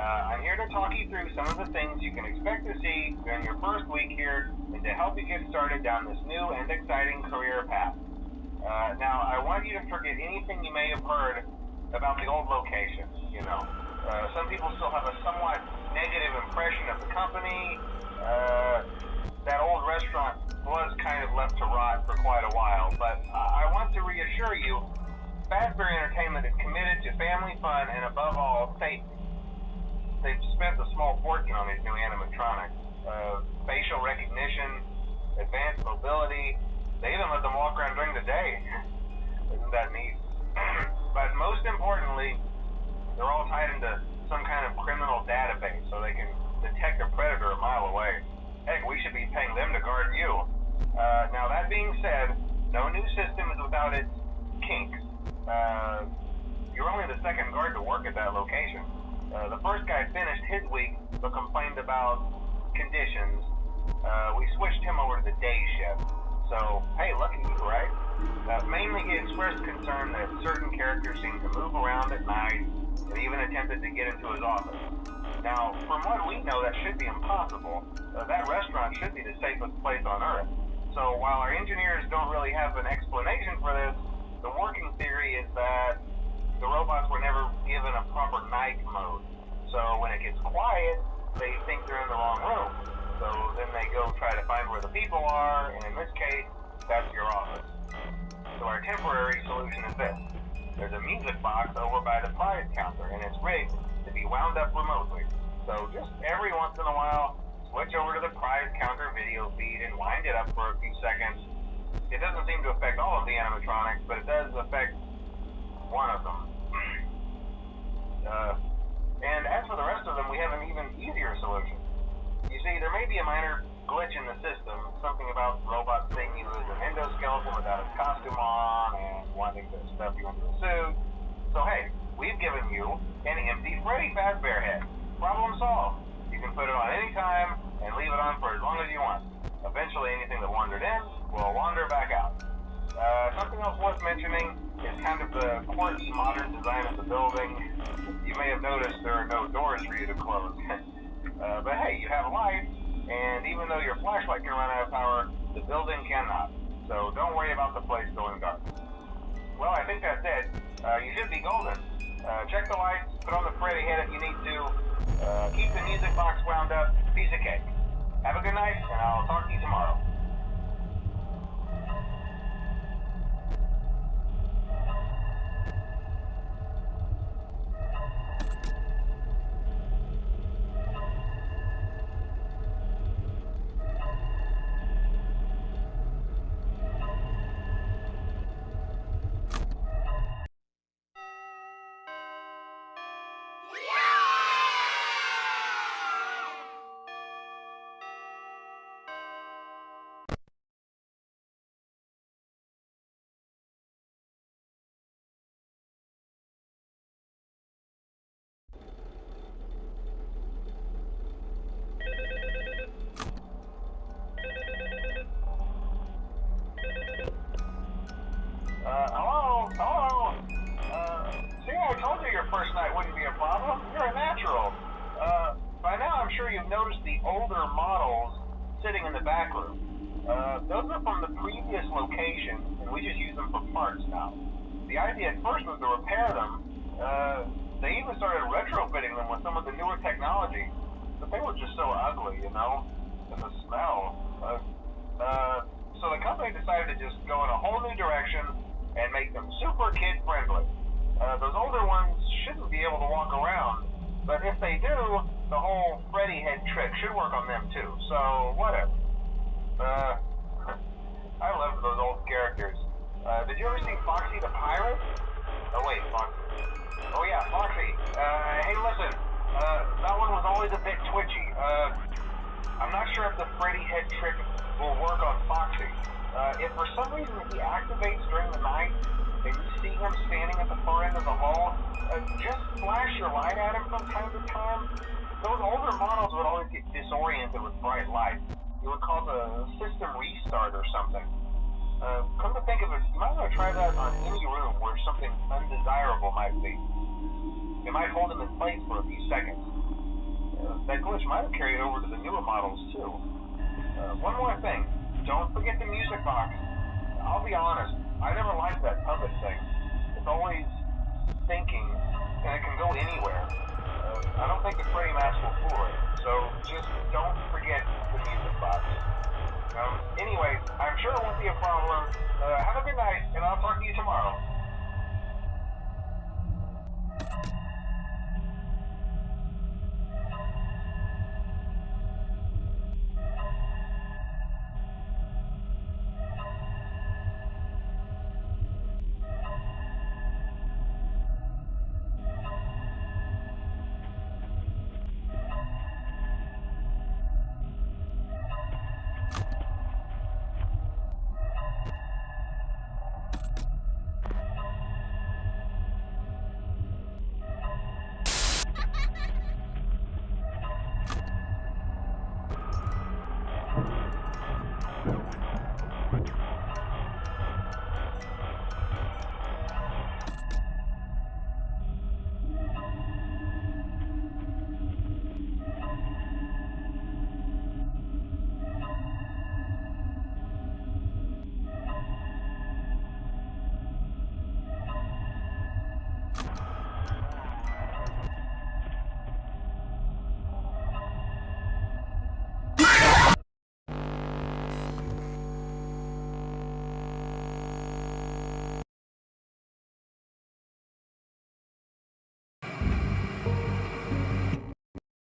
I'm here to talk you through some of the things you can expect to see during your first week here and to help you get started down this new and exciting career path. Now, I want you to forget anything you may have heard about the old location, some people still have a somewhat negative impression of the company. That old restaurant was kind of left to rot for quite a while, but I want to reassure you, Fazbear Entertainment is committed to family fun and above all, safety. They've spent a small fortune on these new animatronics. Facial recognition, advanced mobility, they even let them walk around during the day. Isn't that neat? But most importantly, they're all tied into some kind of criminal database so they can detect a predator a mile away. Heck, we should be paying them to guard you. Now that being said, no new system is without its kinks. You're only the second guard to work at that location. The first guy finished his week but complained about conditions. We switched him over to the day shift. So, hey, lucky you, right? Mainly he expressed concern that certain characters seem to move around at night and even attempted to get into his office. Now, from what we know, that should be impossible. That restaurant should be the safest place on Earth. So while our engineers don't really have an explanation for this, the working theory is that the robots were never given a proper night mode. So when it gets quiet, they think they're in the wrong room. So then they go try to find where the people are, and in this case, that's your office. So our temporary solution is this. There's a music box over by the prize counter, and it's rigged to be wound up remotely. So just every once in a while, switch over to the prize counter video feed and wind it up for a few seconds. It doesn't seem to affect all of the animatronics, but it does affect one of them. And as for the rest of them, we have an even easier solution. You see, there may be a minor glitch in the system, something about robots seeing you as an endoskeleton without a costume on and wanting to stuff you into a suit. So hey, we've given you an empty Freddy Fazbear head. Problem solved. You can put it on any time and leave it on for as long as you want. Eventually anything that wandered in will wander back out. Something else worth mentioning is kind of the quirky modern design of the building. You may have noticed there are no doors for you to close. But hey, you have lights, and even though your flashlight can run out of power, the building cannot. So don't worry about the place going dark. Well, I think that's it. You should be golden. Check the lights, put on the Freddy head if you need to. Keep the music box wound up. Piece of cake. Have a good night, and I'll talk to you tomorrow. Hello? See, I told you your first night wouldn't be a problem. You're a natural. By now I'm sure you've noticed the older models sitting in the back room. Those are from the previous location, and we just use them for parts now. The idea at first was to repair them. They even started retrofitting them with some of the newer technology, but they were just so ugly, and the smell. So the company decided to just go in a whole new direction and make them super kid-friendly. Those older ones shouldn't be able to walk around, but if they do, the whole Freddy head trick should work on them too, so whatever. I love those old characters. Did you ever see Foxy the Pirate? Oh wait, Foxy. Oh yeah, Foxy. Hey listen, that one was always a bit twitchy. I'm not sure if the Freddy head trick will work on Foxy. If for some reason he activates during the night, and you see him standing at the far end of the hall, just flash your light at him from time to time. Those older models would always get disoriented with bright light. It would cause a system restart or something. Come to think of it, you might want to try that on any room where something undesirable might be. It might hold him in place for a few seconds. try to carry it over to the newer models too. One more thing, don't forget the music box. I'll be honest, I never liked that puppet thing. It's always thinking, and it can go anywhere. I don't think the Freddy mask will fool it, so just don't forget the music box. Anyway, I'm sure it won't be a problem. Have a good night, and I'll talk to you tomorrow.